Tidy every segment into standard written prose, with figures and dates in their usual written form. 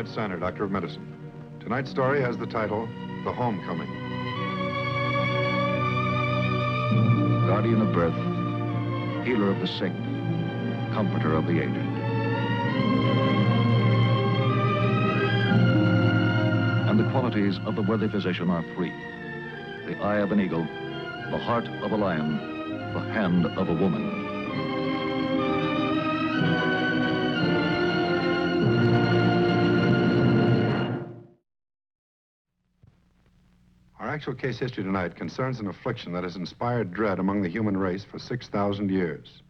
Konrad Styner, Doctor of Medicine. Tonight's story has the title, The Homecoming. Guardian of birth, healer of the sick, comforter of the aged. And the qualities of the worthy physician are three: the eye of an eagle, the heart of a lion, the hand of a woman. Our actual case history tonight concerns an affliction that has inspired dread among the human race for 6,000 years.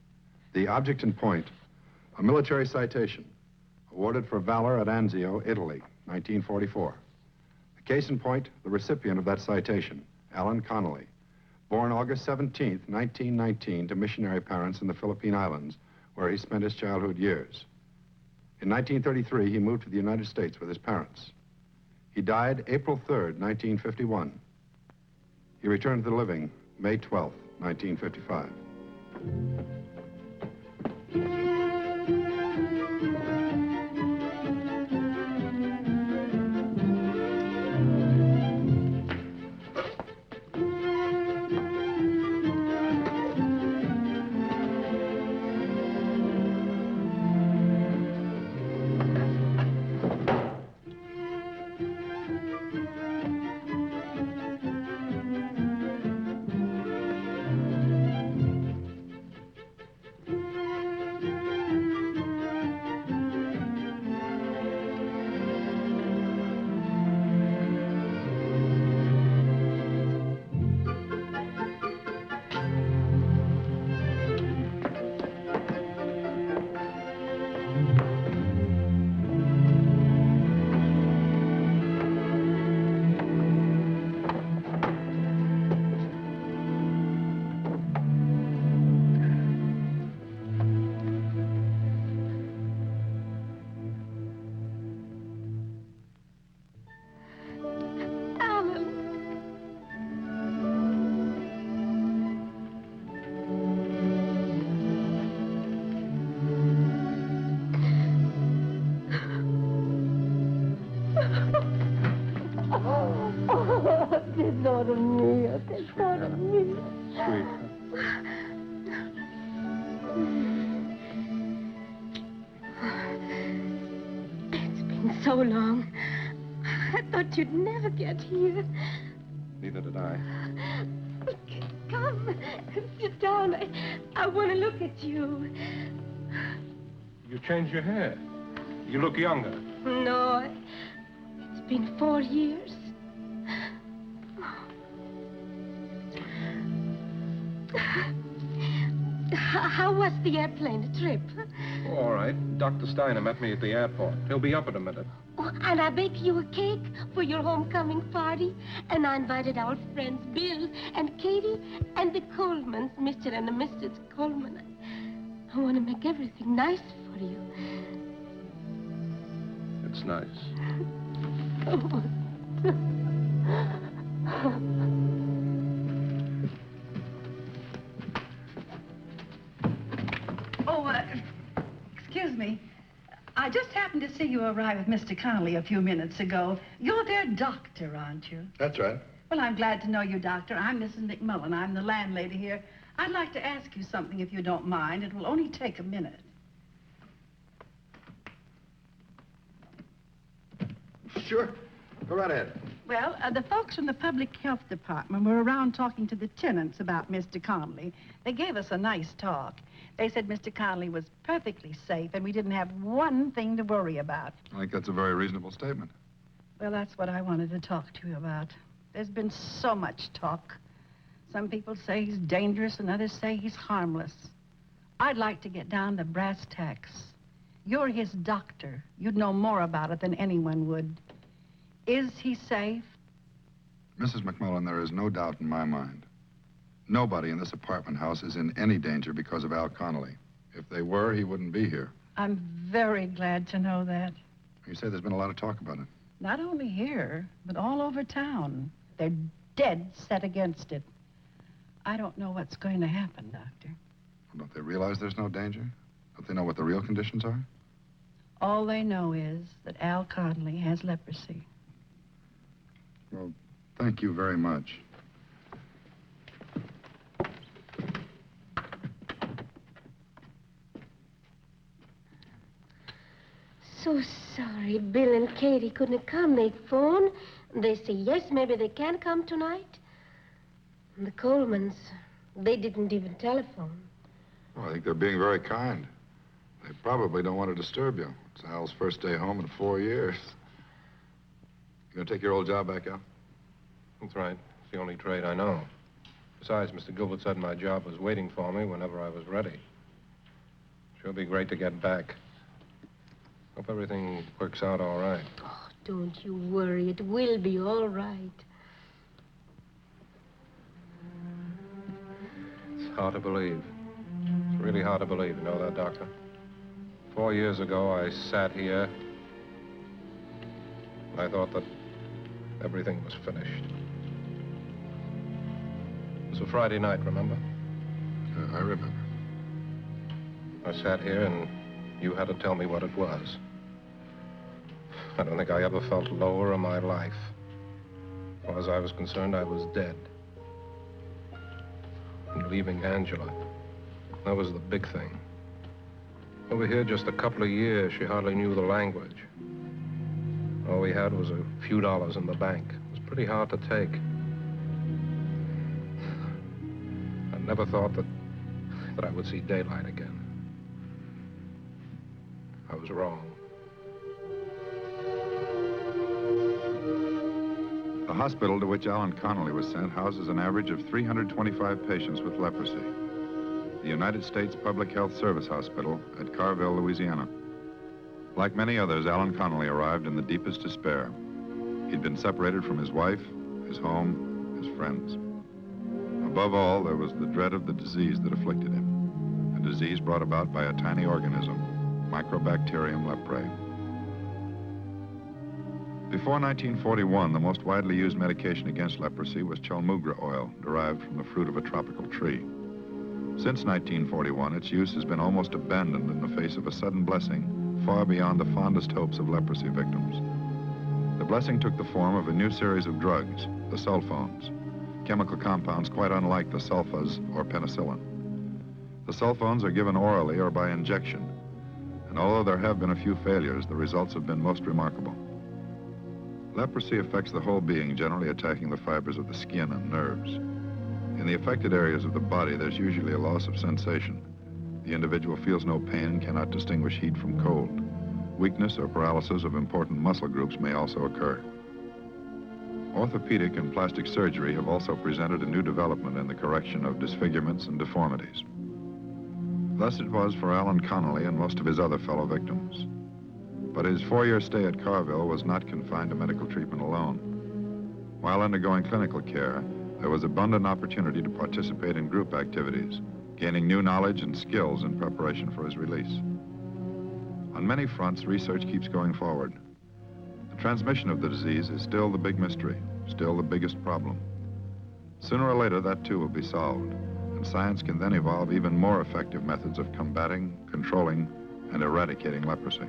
The object in point, a military citation awarded for valor at Anzio, Italy, 1944. The case in point, the recipient of that citation, Alan Connolly, born August 17th, 1919, to missionary parents in the Philippine Islands, where he spent his childhood years. In 1933, he moved to the United States with his parents. He died April 3rd, 1951. He returned to the living May 12th, 1955. Tesoro mio, tesoro mio. Sweet. It's been so long. I thought you'd never get here. Neither did I. Come, sit down. I want to look at you. You changed your hair. You look younger. No, it's been 4 years. How was the airplane trip? Oh, all right. Dr. Styner met me at the airport. He'll be up in a minute. Oh, and I baked you a cake for your homecoming party. And I invited our friends Bill and Katie and the Colemans, Mr. and Mrs. Coleman. I want to make everything nice for you. It's nice. Excuse me. I just happened to see you arrive with Mr. Connolly a few minutes ago. You're their doctor, aren't you? That's right. Well, I'm glad to know you, Doctor. I'm Mrs. McMullen. I'm the landlady here. I'd like to ask you something, if you don't mind. It will only take a minute. Sure. Go right ahead. Well, the folks from the public health department were around talking to the tenants about Mr. Connolly. They gave us a nice talk. They said Mr. Connolly was perfectly safe and we didn't have one thing to worry about. I think that's a very reasonable statement. Well, that's what I wanted to talk to you about. There's been so much talk. Some people say he's dangerous and others say he's harmless. I'd like to get down to brass tacks. You're his doctor. You'd know more about it than anyone would. Is he safe? Mrs. McMullen, there is no doubt in my mind. Nobody in this apartment house is in any danger because of Al Connolly. If they were, he wouldn't be here. I'm very glad to know that. You say there's been a lot of talk about it. Not only here, but all over town. They're dead set against it. I don't know what's going to happen, Doctor. Well, don't they realize there's no danger? Don't they know what the real conditions are? All they know is that Al Connolly has leprosy. Well, thank you very much. So sorry Bill and Katie couldn't come. They phoned. They say yes, maybe they can come tonight. And the Colemans, they didn't even telephone. Well, I think they're being very kind. They probably don't want to disturb you. It's Al's first day home in 4 years. You gonna take your old job back, Al? That's right. It's the only trade I know. Besides, Mr. Gilbert said my job was waiting for me whenever I was ready. Sure be great to get back. Hope everything works out all right. Oh, don't you worry. It will be all right. It's hard to believe. It's really hard to believe, you know that, Doctor? 4 years ago, I sat here. And I thought that everything was finished. It was a Friday night, remember? I remember. I sat here and you had to tell me what it was. I don't think I ever felt lower in my life. As far as I was concerned, I was dead. And leaving Angela, that was the big thing. Over here, just a couple of years, she hardly knew the language. All we had was a few dollars in the bank. It was pretty hard to take. I never thought that I would see daylight again. I was wrong. The hospital to which Alan Connolly was sent houses an average of 325 patients with leprosy. The United States Public Health Service Hospital at Carville, Louisiana. Like many others, Alan Connolly arrived in the deepest despair. He'd been separated from his wife, his home, his friends. Above all, there was the dread of the disease that afflicted him, a disease brought about by a tiny organism, Microbacterium leprae. Before 1941, the most widely used medication against leprosy was chalmugra oil, derived from the fruit of a tropical tree. Since 1941, its use has been almost abandoned in the face of a sudden blessing far beyond the fondest hopes of leprosy victims. The blessing took the form of a new series of drugs, the sulfones, chemical compounds quite unlike the sulfas or penicillin. The sulfones are given orally or by injection, and although there have been a few failures, the results have been most remarkable. Leprosy affects the whole being, generally attacking the fibers of the skin and nerves. In the affected areas of the body, there's usually a loss of sensation. The individual feels no pain and cannot distinguish heat from cold. Weakness or paralysis of important muscle groups may also occur. Orthopedic and plastic surgery have also presented a new development in the correction of disfigurements and deformities. Thus it was for Alan Connolly and most of his other fellow victims. But his 4-year stay at Carville was not confined to medical treatment alone. While undergoing clinical care, there was abundant opportunity to participate in group activities, gaining new knowledge and skills in preparation for his release. On many fronts, research keeps going forward. The transmission of the disease is still the big mystery, still the biggest problem. Sooner or later, that too will be solved, and science can then evolve even more effective methods of combating, controlling, and eradicating leprosy.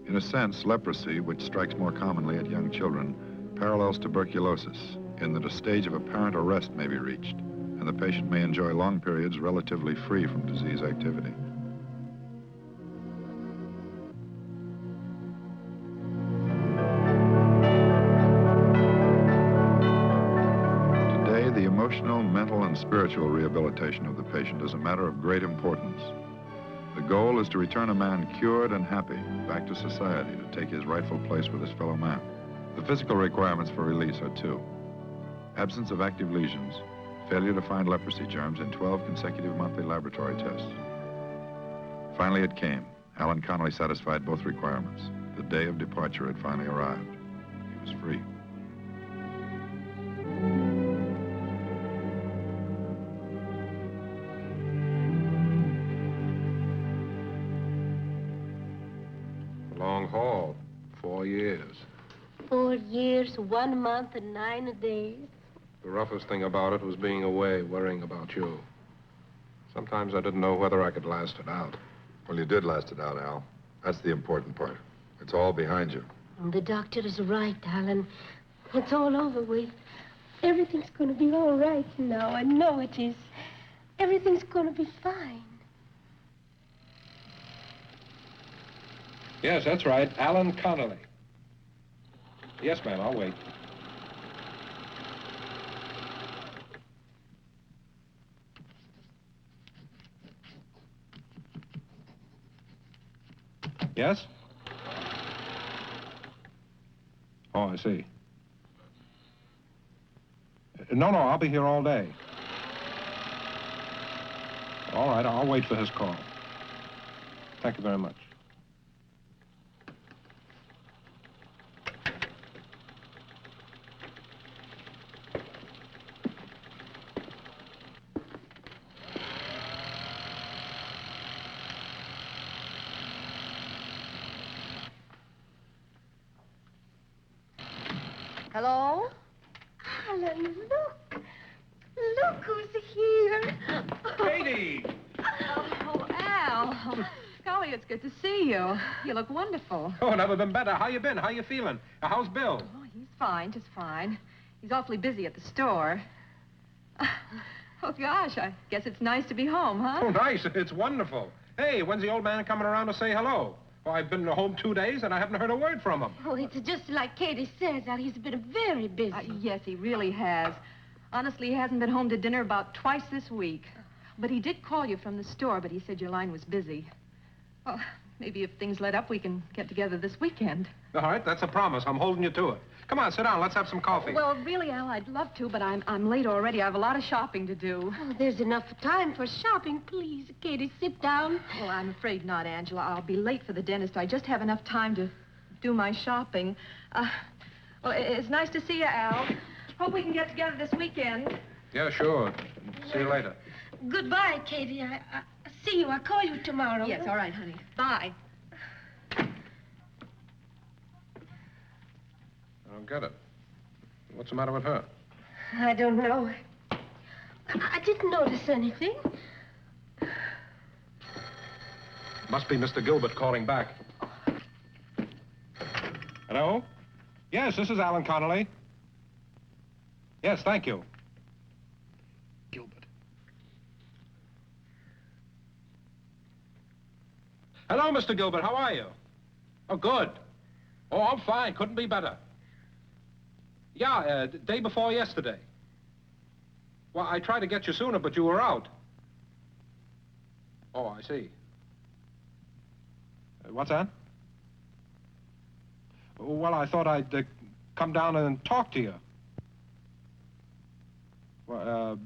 In a sense, leprosy, which strikes more commonly at young children, parallels tuberculosis in that a stage of apparent arrest may be reached, and the patient may enjoy long periods relatively free from disease activity. Today, the emotional, mental, and spiritual rehabilitation of the patient is a matter of great importance. The goal is to return a man cured and happy back to society to take his rightful place with his fellow man. The physical requirements for release are two: absence of active lesions, failure to find leprosy germs in 12 consecutive monthly laboratory tests. Finally, it came. Alan Connolly satisfied both requirements. The day of departure had finally arrived. He was free. Long haul, 4 years. 4 years, 1 month, and 9 days. The roughest thing about it was being away, worrying about you. Sometimes I didn't know whether I could last it out. Well, you did last it out, Al. That's the important part. It's all behind you. The doctor is right, Alan. It's all over with. Everything's going to be all right now. I know it is. Everything's going to be fine. Yes, that's right. Alan Connolly. Yes, ma'am, I'll wait. Yes? Oh, I see. No, I'll be here all day. All right, I'll wait for his call. Thank you very much. Hello? Alan, look. Look who's here. Katie! Oh, Al. Oh, Golly, it's good to see you. You look wonderful. Oh, never been better. How you been? How you feeling? How's Bill? Oh, he's fine, just fine. He's awfully busy at the store. Oh, gosh, I guess it's nice to be home, huh? Oh, nice. It's wonderful. Hey, when's the old man coming around to say hello? Oh, I've been home 2 days, and I haven't heard a word from him. Oh, it's just like Katie says, Al. He's been very busy. Yes, he really has. Honestly, he hasn't been home to dinner about twice this week. But he did call you from the store, but he said your line was busy. Well, maybe if things let up, we can get together this weekend. All right, that's a promise. I'm holding you to it. Come on, sit down. Let's have some coffee. Well, really, Al, I'd love to, but I'm late already. I have a lot of shopping to do. Oh, there's enough time for shopping. Please, Katie, sit down. Well, I'm afraid not, Angela. I'll be late for the dentist. I just have enough time to do my shopping. Well, it's nice to see you, Al. Hope we can get together this weekend. Yeah, sure. See you later. Goodbye, Katie. I see you. I'll call you tomorrow. Yes, all right, honey. Bye. I don't get it. What's the matter with her? I don't know. I didn't notice anything. Must be Mr. Gilbert calling back. Hello? Yes, this is Alan Connolly. Yes, thank you. Gilbert. Hello, Mr. Gilbert. How are you? Oh, good. Oh, I'm fine. Couldn't be better. Yeah, day before yesterday. Well, I tried to get you sooner, but you were out. Oh, I see. What's that? Well, I thought I'd come down and talk to you. Well,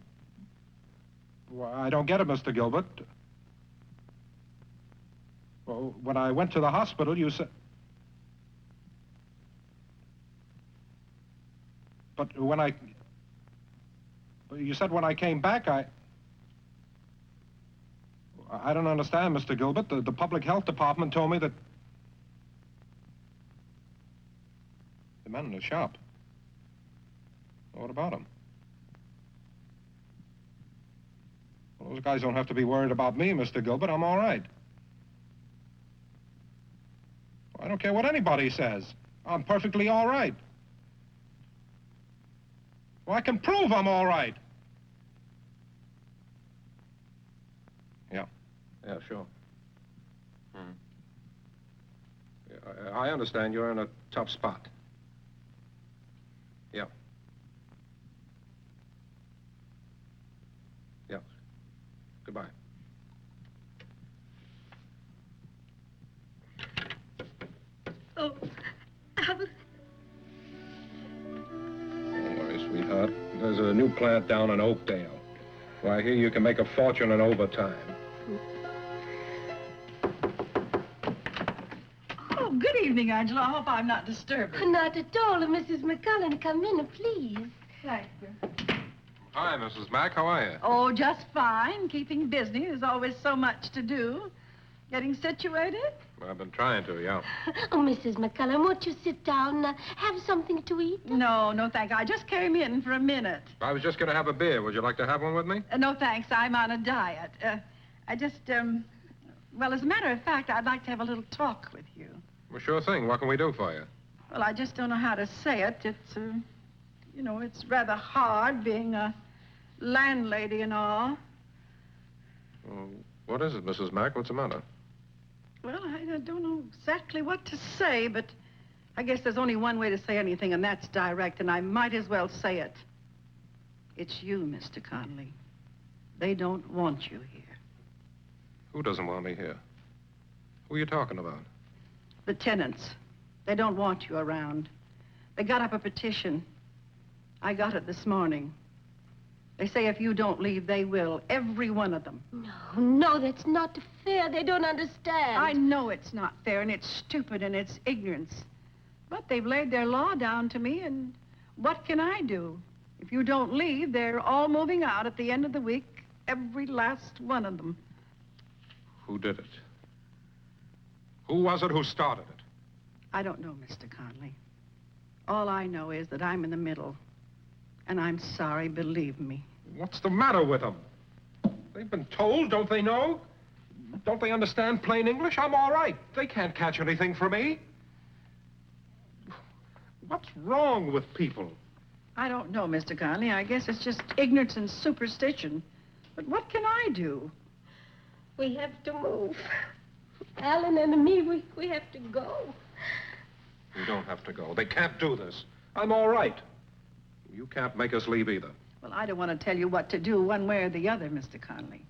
I don't get it, Mr. Gilbert. Well, when I went to the hospital, you said... But when you said when I came back, I don't understand, Mr. Gilbert. The public health department told me that... The man in the shop. Well, what about him? Well, those guys don't have to be worried about me, Mr. Gilbert. I'm all right. I don't care what anybody says. I'm perfectly all right. Well, I can prove I'm all right. Yeah. Yeah, sure. Yeah, I understand you're in a tough spot. Yeah. Yeah. Goodbye. Oh, Alan. Don't worry, sweetheart. There's a new plant down in Oakdale. Well, I hear you can make a fortune in overtime. Oh, good evening, Angela. I hope I'm not disturbing. Not at all. Mrs. McCullen, come in, please. Thank you. Hi, Mrs. Mack. How are you? Oh, just fine. Keeping busy. There's always so much to do. Getting situated? I've been trying to, yeah. Oh, Mrs. McCullum, won't you sit down, have something to eat? No, no, thank you. I just came in for a minute. I was just going to have a beer. Would you like to have one with me? No, thanks. I'm on a diet. Well, as a matter of fact, I'd like to have a little talk with you. Well, sure thing. What can we do for you? Well, I just don't know how to say it. It's rather hard being a landlady and all. Well, what is it, Mrs. Mack? What's the matter? Well, I don't know exactly what to say, but I guess there's only one way to say anything, and that's direct, and I might as well say it. It's you, Mr. Connolly. They don't want you here. Who doesn't want me here? Who are you talking about? The tenants. They don't want you around. They got up a petition. I got it this morning. They say if you don't leave, they will. Every one of them. No, that's not fair. They don't understand. I know it's not fair, and it's stupid, and it's ignorance. But they've laid their law down to me, and what can I do? If you don't leave, they're all moving out at the end of the week, every last one of them. Who did it? Who was it who started it? I don't know, Mr. Conley. All I know is that I'm in the middle. And I'm sorry, believe me. What's the matter with them? They've been told, don't they know? Don't they understand plain English? I'm all right. They can't catch anything from me. What's wrong with people? I don't know, Mr. Conley. I guess it's just ignorance and superstition. But what can I do? We have to move. Alan and me, we have to go. We don't have to go. They can't do this. I'm all right. You can't make us leave either. Well, I don't want to tell you what to do one way or the other, Mr. Conley.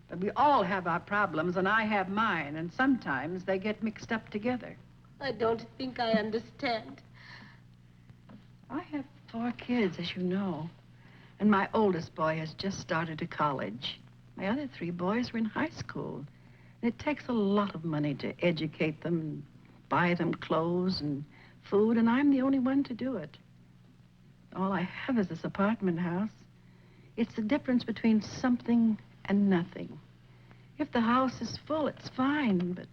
But we all have our problems, and I have mine, and sometimes they get mixed up together. I don't think I understand. I have 4 kids, as you know, and my oldest boy has just started to college. My other 3 boys are in high school. And it takes a lot of money to educate them and buy them clothes and food, and I'm the only one to do it. All I have is this apartment house. It's the difference between something and nothing. If the house is full, it's fine, but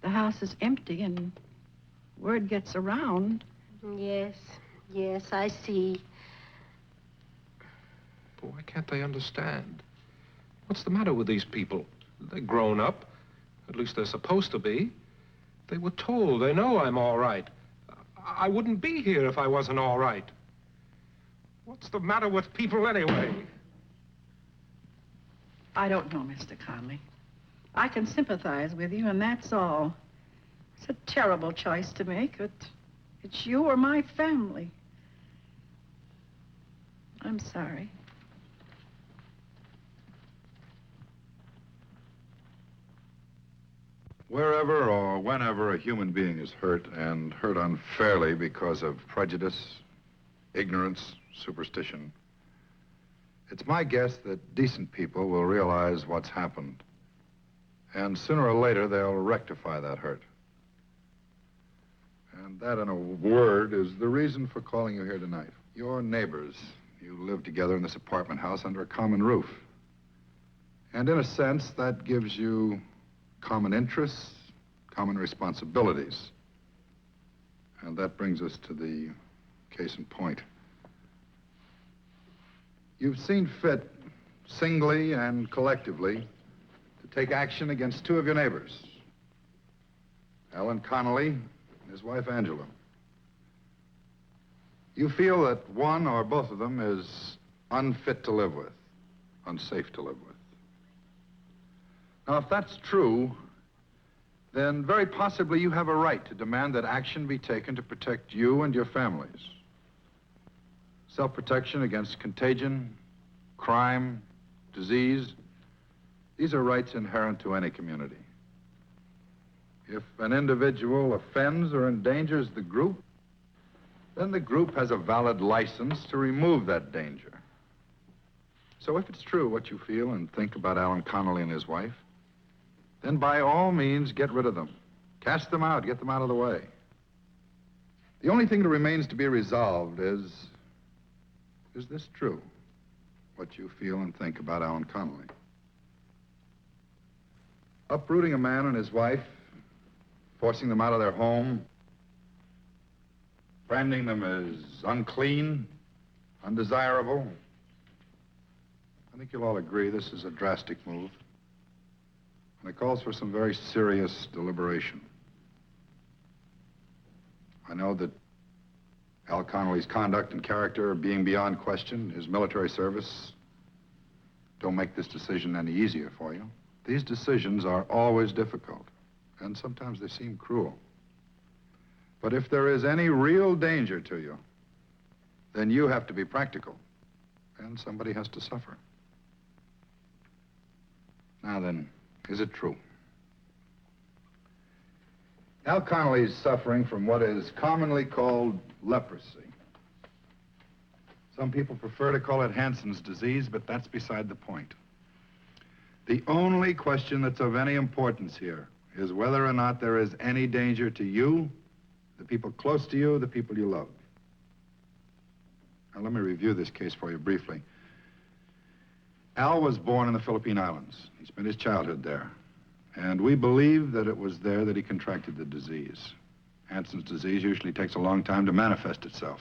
the house is empty and word gets around. Yes, I see. But why can't they understand? What's the matter with these people? They're grown up. At least they're supposed to be. They were told. They know I'm all right. I wouldn't be here if I wasn't all right. What's the matter with people anyway? I don't know, Mr. Conley. I can sympathize with you, and that's all. It's a terrible choice to make, but it's you or my family. I'm sorry. Wherever or whenever a human being is hurt, and hurt unfairly because of prejudice, ignorance, superstition, it's my guess that decent people will realize what's happened. And sooner or later, they'll rectify that hurt. And that, in a word, is the reason for calling you here tonight. You're neighbors. You live together in this apartment house under a common roof. And in a sense, that gives you common interests, common responsibilities. And that brings us to the case in point. You've seen fit, singly and collectively, to take action against 2 of your neighbors, Alan Connolly and his wife Angela. You feel that one or both of them is unfit to live with, unsafe to live with. Now, if that's true, then very possibly you have a right to demand that action be taken to protect you and your families. Self-protection against contagion, crime, disease, these are rights inherent to any community. If an individual offends or endangers the group, then the group has a valid license to remove that danger. So if it's true what you feel and think about Alan Connolly and his wife, then by all means, get rid of them. Cast them out, get them out of the way. The only thing that remains to be resolved is this true, what you feel and think about Alan Connolly? Uprooting a man and his wife, forcing them out of their home, branding them as unclean, undesirable. I think you'll all agree this is a drastic move. And it calls for some very serious deliberation. I know that Al Connolly's conduct and character being beyond question, his military service, don't make this decision any easier for you. These decisions are always difficult, and sometimes they seem cruel. But if there is any real danger to you, then you have to be practical, and somebody has to suffer. Now then, is it true? Al Connolly is suffering from what is commonly called leprosy. Some people prefer to call it Hansen's disease, but that's beside the point. The only question that's of any importance here is whether or not there is any danger to you, the people close to you, the people you love. Now, let me review this case for you briefly. Al was born in the Philippine Islands. He spent his childhood there. And we believe that it was there that he contracted the disease. Hansen's disease usually takes a long time to manifest itself.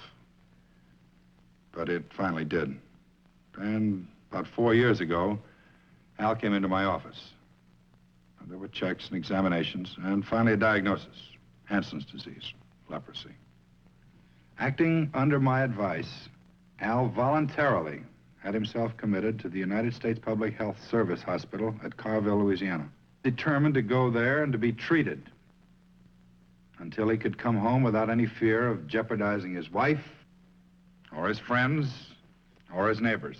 But it finally did. And about 4 years ago, Al came into my office. And there were checks and examinations, and finally a diagnosis: Hansen's disease, leprosy. Acting under my advice, Al voluntarily had himself committed to the United States Public Health Service Hospital at Carville, Louisiana, determined to go there and to be treated until he could come home without any fear of jeopardizing his wife, or his friends, or his neighbors.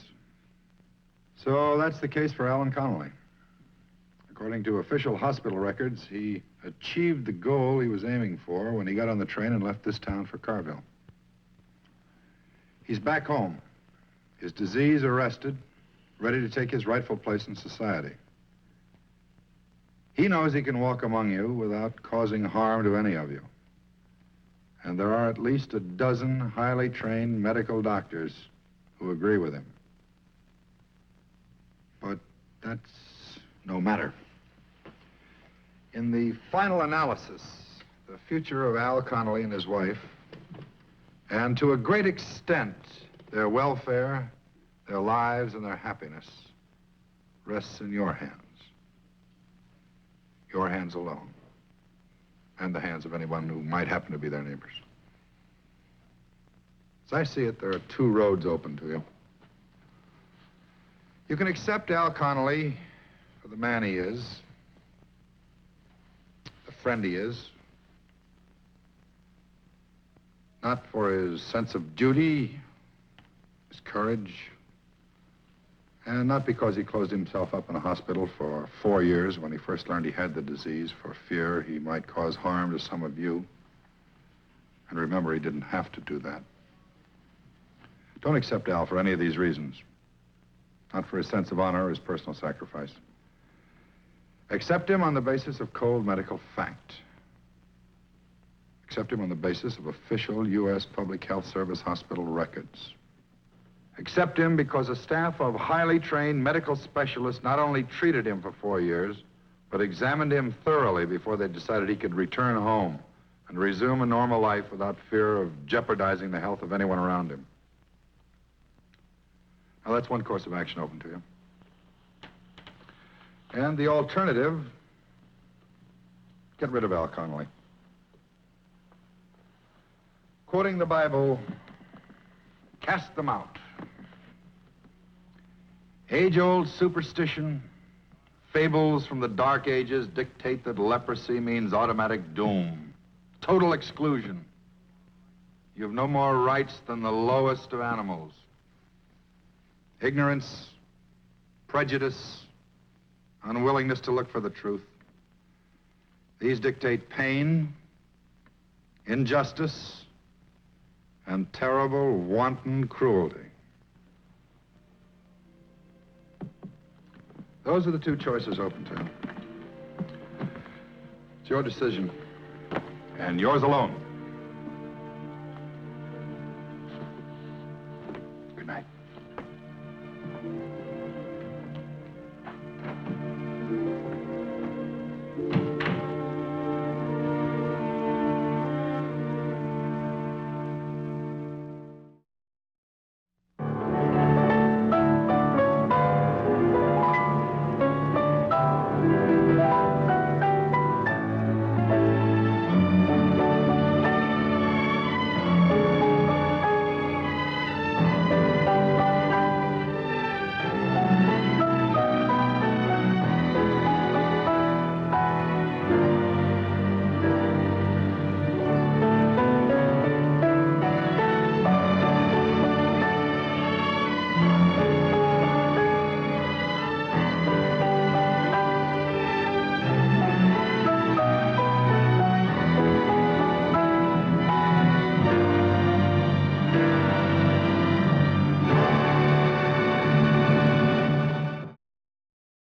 So that's the case for Alan Connolly. According to official hospital records, he achieved the goal he was aiming for when he got on the train and left this town for Carville. He's back home, his disease arrested, ready to take his rightful place in society. He knows he can walk among you without causing harm to any of you. And there are at least a dozen highly trained medical doctors who agree with him. But that's no matter. In the final analysis, the future of Al Connolly and his wife, and to a great extent, their welfare, their lives, and their happiness, rests in your hands. Your hands alone. And the hands of anyone who might happen to be their neighbors. As I see it, there are two roads open to you. You can accept Al Connolly for the man he is, the friend he is, not for his sense of duty, his courage, and not because he closed himself up in a hospital for 4 years when he first learned he had the disease for fear he might cause harm to some of you. And remember, he didn't have to do that. Don't accept Al for any of these reasons. Not for his sense of honor or his personal sacrifice. Accept him on the basis of cold medical fact. Accept him on the basis of official U.S. Public Health Service hospital records. Accept him because a staff of highly trained medical specialists not only treated him for 4 years, but examined him thoroughly before they decided he could return home and resume a normal life without fear of jeopardizing the health of anyone around him. Now, that's one course of action open to you. And the alternative, get rid of Al Connolly. Quoting the Bible, cast them out. Age-old superstition, fables from the Dark Ages dictate that leprosy means automatic doom, total exclusion. You have no more rights than the lowest of animals. Ignorance, prejudice, unwillingness to look for the truth. These dictate pain, injustice, and terrible, wanton cruelty. Those are the two choices open to you. It's your decision, and yours alone.